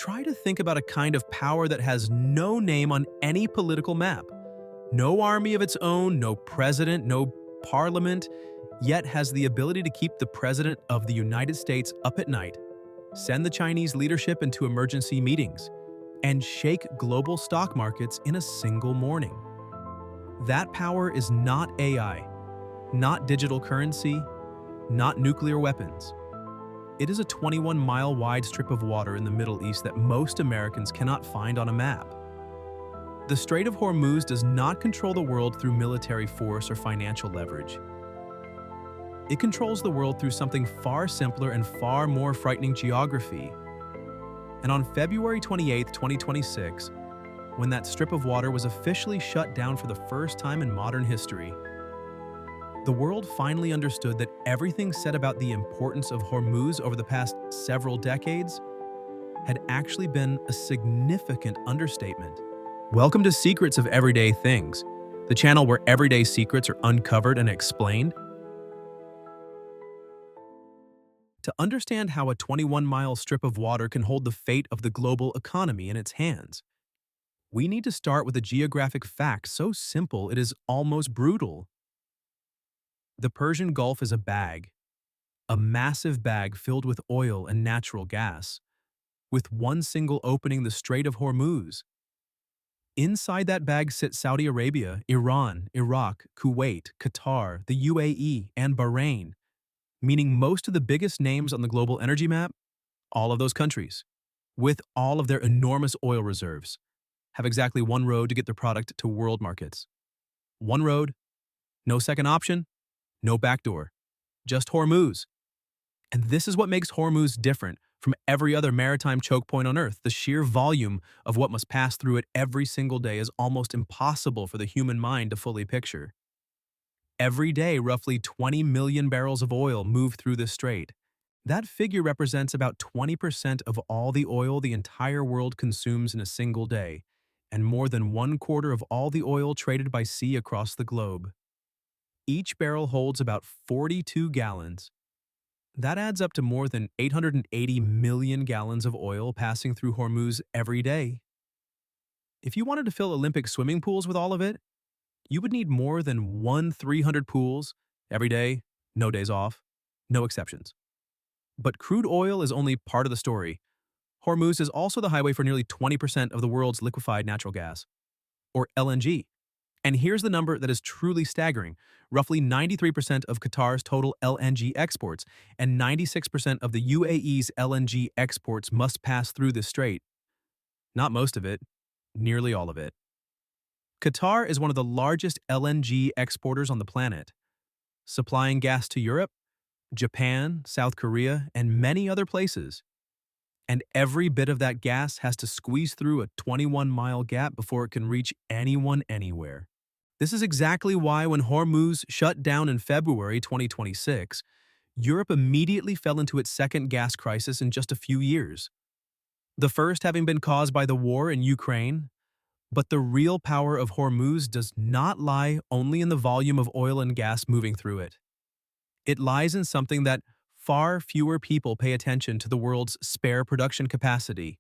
try to think about a kind of power that has no name on any political map. No army of its own, no president, no parliament, yet has the ability to keep the President of the United States up at night, send the Chinese leadership into emergency meetings, and shake global stock markets in a single morning. That power is not AI, not digital currency, not nuclear weapons. It is a 21-mile wide strip of water in the Middle East that most Americans cannot find on a map. The Strait of Hormuz does not control the world through military force or financial leverage. It controls the world through something far simpler and far more frightening: geography. And on February 28, 2026, when that strip of water was officially shut down for the first time in modern history, the world finally understood that everything said about the importance of Hormuz over the past several decades had actually been a significant understatement. Welcome to Secrets of Everyday Things, the channel where everyday secrets are uncovered and explained. To understand how a 21-mile strip of water can hold the fate of the global economy in its hands, we need to start with a geographic fact so simple it is almost brutal. The Persian Gulf is a massive bag filled with oil and natural gas, with one single opening, the Strait of Hormuz. Inside that bag sit Saudi Arabia, Iran, Iraq, Kuwait, Qatar, the UAE, and Bahrain, meaning most of the biggest names on the global energy map. All of those countries, with all of their enormous oil reserves, have exactly one road to get their product to world markets. One road, no second option, no backdoor, just Hormuz. And this is what makes Hormuz different from every other maritime choke point on Earth. The sheer volume of what must pass through it every single day is almost impossible for the human mind to fully picture. Every day, roughly 20 million barrels of oil move through this strait. That figure represents about 20% of all the oil the entire world consumes in a single day, and more than 1/4 of all the oil traded by sea across the globe. Each barrel holds about 42 gallons. That adds up to more than 880 million gallons of oil passing through Hormuz every day. If you wanted to fill Olympic swimming pools with all of it, you would need more than 300 pools every day, no days off, no exceptions. But crude oil is only part of the story. Hormuz is also the highway for nearly 20% of the world's liquefied natural gas, or LNG. And here's the number that is truly staggering. Roughly 93% of Qatar's total LNG exports and 96% of the UAE's LNG exports must pass through this strait. Not most of it, nearly all of it. Qatar is one of the largest LNG exporters on the planet, supplying gas to Europe, Japan, South Korea, and many other places. And every bit of that gas has to squeeze through a 21-mile gap before it can reach anyone anywhere. This is exactly why when Hormuz shut down in February 2026, Europe immediately fell into its second gas crisis in just a few years. The first having been caused by the war in Ukraine. But the real power of Hormuz does not lie only in the volume of oil and gas moving through it. It lies in something that far fewer people pay attention to: the world's spare production capacity.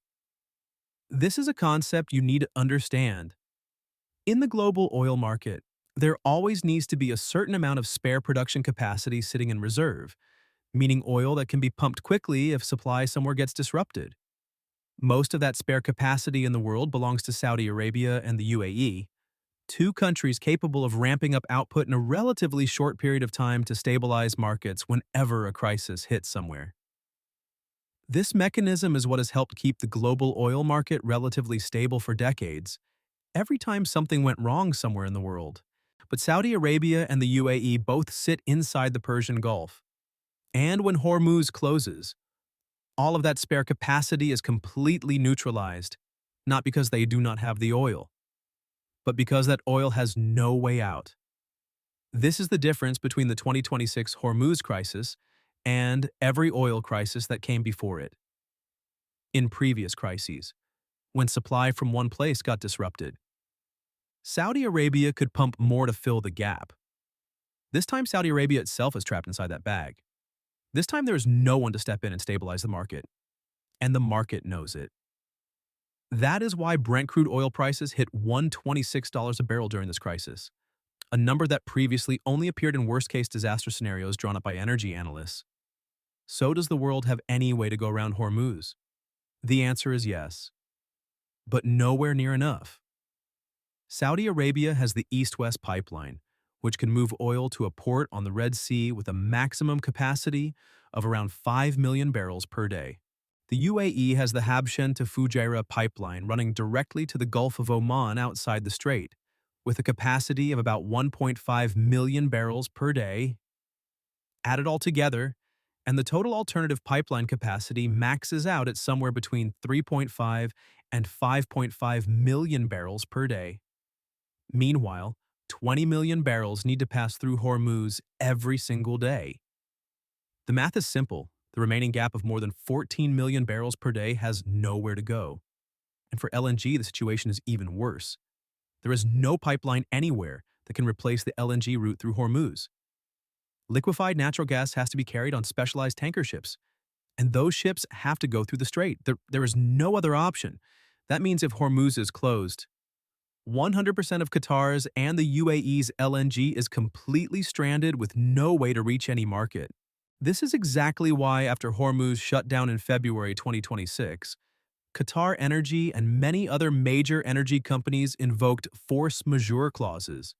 This is a concept you need to understand. In the global oil market, there always needs to be a certain amount of spare production capacity sitting in reserve, meaning oil that can be pumped quickly if supply somewhere gets disrupted. Most of that spare capacity in the world belongs to Saudi Arabia and the UAE, two countries capable of ramping up output in a relatively short period of time to stabilize markets whenever a crisis hits somewhere. This mechanism is what has helped keep the global oil market relatively stable for decades, every time something went wrong somewhere in the world. But Saudi Arabia and the UAE both sit inside the Persian Gulf. And when Hormuz closes, all of that spare capacity is completely neutralized, not because they do not have the oil, but because that oil has no way out. This is the difference between the 2026 Hormuz crisis and every oil crisis that came before it. In previous crises, when supply from one place got disrupted, Saudi Arabia could pump more to fill the gap. This time, Saudi Arabia itself is trapped inside that bag. This time, there is no one to step in and stabilize the market. And the market knows it. That is why Brent crude oil prices hit $126 a barrel during this crisis, a number that previously only appeared in worst-case disaster scenarios drawn up by energy analysts. So does the world have any way to go around Hormuz? The answer is yes, but nowhere near enough. Saudi Arabia has the East-West pipeline, which can move oil to a port on the Red Sea with a maximum capacity of around 5 million barrels per day. The UAE has the Habshen to Fujairah pipeline running directly to the Gulf of Oman outside the strait, with a capacity of about 1.5 million barrels per day. Add it all together, and the total alternative pipeline capacity maxes out at somewhere between 3.5 and 5.5 million barrels per day. Meanwhile, 20 million barrels need to pass through Hormuz every single day. The math is simple. The remaining gap of more than 14 million barrels per day has nowhere to go. And for LNG, the situation is even worse. There is no pipeline anywhere that can replace the LNG route through Hormuz. Liquefied natural gas has to be carried on specialized tanker ships, and those ships have to go through the strait. There is no other option. That means if Hormuz is closed, 100% of Qatar's and the UAE's LNG is completely stranded with no way to reach any market. This is exactly why, after Hormuz shut down in February 2026, Qatar Energy and many other major energy companies invoked force majeure clauses,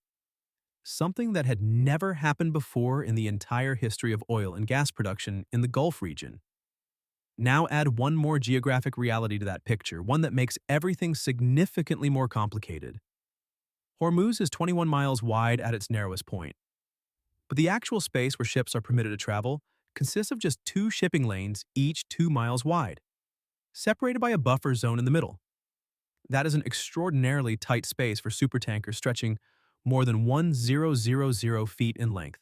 something that had never happened before in the entire history of oil and gas production in the Gulf region. Now add one more geographic reality to that picture, one that makes everything significantly more complicated. Hormuz is 21 miles wide at its narrowest point, but the actual space where ships are permitted to travel consists of just 2 shipping lanes, each 2 miles wide, separated by a buffer zone in the middle. That is an extraordinarily tight space for supertankers stretching more than 1,000 feet in length.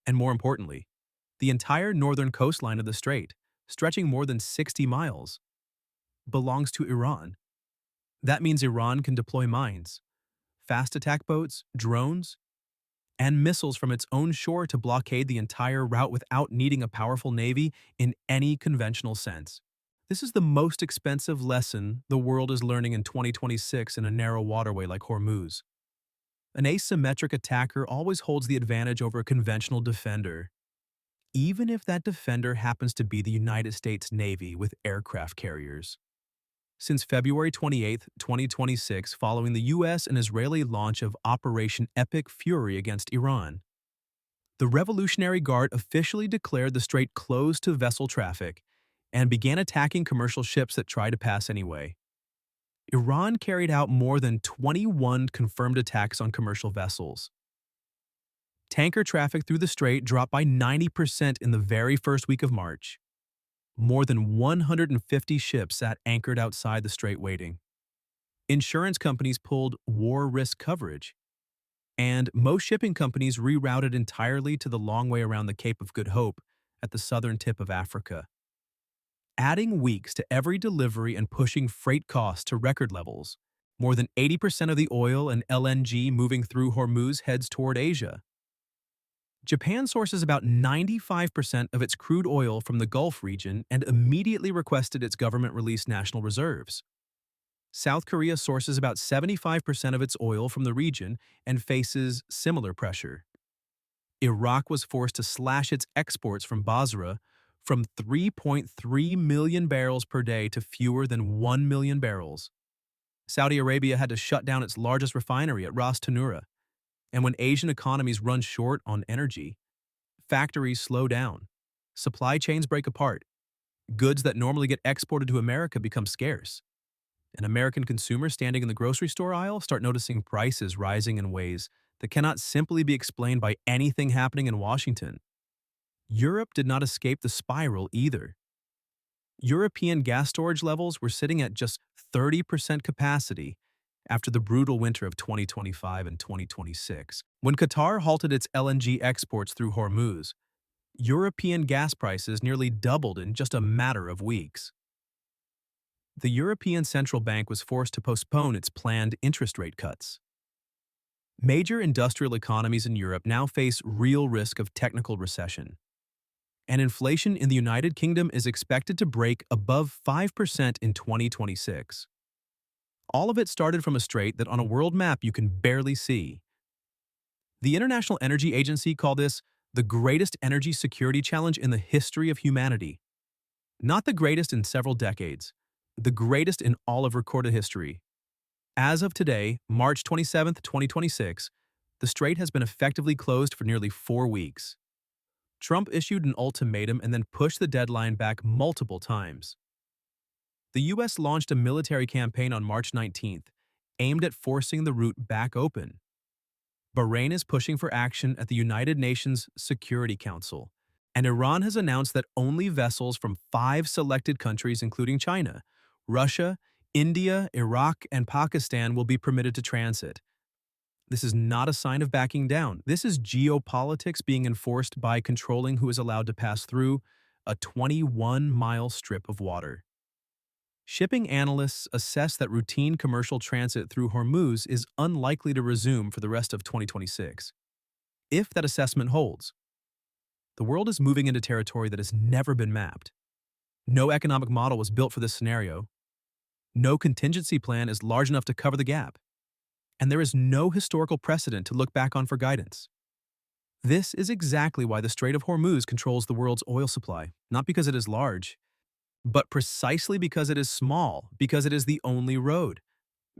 And more importantly, the entire northern coastline of the strait, stretching more than 60 miles, belongs to Iran. That means Iran can deploy mines, fast attack boats, drones, and missiles from its own shore to blockade the entire route without needing a powerful navy in any conventional sense. This is the most expensive lesson the world is learning in 2026 in a narrow waterway like Hormuz. An asymmetric attacker always holds the advantage over a conventional defender, even if that defender happens to be the United States Navy with aircraft carriers. Since February 28, 2026, following the U.S. and Israeli launch of Operation Epic Fury against Iran, the Revolutionary Guard officially declared the strait closed to vessel traffic and began attacking commercial ships that tried to pass anyway. Iran carried out more than 21 confirmed attacks on commercial vessels. Tanker traffic through the strait dropped by 90% in the very first week of March. More than 150 ships sat anchored outside the strait waiting. Insurance companies pulled war risk coverage, and most shipping companies rerouted entirely to the long way around the Cape of Good Hope at the southern tip of Africa. Adding weeks to every delivery and pushing freight costs to record levels, more than 80% of the oil and LNG moving through Hormuz heads toward Asia. Japan sources about 95% of its crude oil from the Gulf region and immediately requested its government release national reserves. South Korea sources about 75% of its oil from the region and faces similar pressure. Iraq was forced to slash its exports from Basra from 3.3 million barrels per day to fewer than 1 million barrels. Saudi Arabia had to shut down its largest refinery at Ras Tanura. And when Asian economies run short on energy, factories slow down, supply chains break apart, goods that normally get exported to America become scarce, and American consumers standing in the grocery store aisle start noticing prices rising in ways that cannot simply be explained by anything happening in Washington. Europe did not escape the spiral either. European gas storage levels were sitting at just 30% capacity after the brutal winter of 2025 and 2026. When Qatar halted its LNG exports through Hormuz, European gas prices nearly doubled in just a matter of weeks. The European Central Bank was forced to postpone its planned interest rate cuts. Major industrial economies in Europe now face real risk of technical recession, and inflation in the United Kingdom is expected to break above 5% in 2026. All of it started from a strait that on a world map you can barely see. The International Energy Agency called this the greatest energy security challenge in the history of humanity. Not the greatest in several decades, the greatest in all of recorded history. As of today, March 27, 2026, the strait has been effectively closed for nearly 4 weeks. Trump issued an ultimatum and then pushed the deadline back multiple times. The U.S. launched a military campaign on March 19th, aimed at forcing the route back open. Bahrain is pushing for action at the United Nations Security Council, and Iran has announced that only vessels from 5 selected countries, including China, Russia, India, Iraq, and Pakistan, will be permitted to transit. This is not a sign of backing down. This is geopolitics being enforced by controlling who is allowed to pass through a 21-mile strip of water. Shipping analysts assess that routine commercial transit through Hormuz is unlikely to resume for the rest of 2026. If that assessment holds, the world is moving into territory that has never been mapped. No economic model was built for this scenario. No contingency plan is large enough to cover the gap. And there is no historical precedent to look back on for guidance. This is exactly why the Strait of Hormuz controls the world's oil supply, not because it is large, but precisely because it is small, because it is the only road,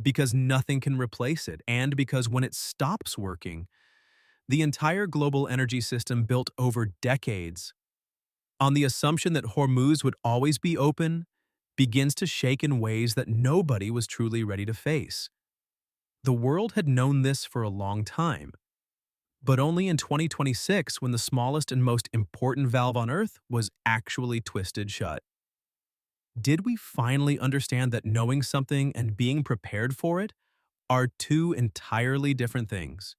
because nothing can replace it, and because when it stops working, the entire global energy system built over decades on the assumption that Hormuz would always be open begins to shake in ways that nobody was truly ready to face. The world had known this for a long time, but only in 2026 when the smallest and most important valve on Earth was actually twisted shut. Did we finally understand that knowing something and being prepared for it are two entirely different things?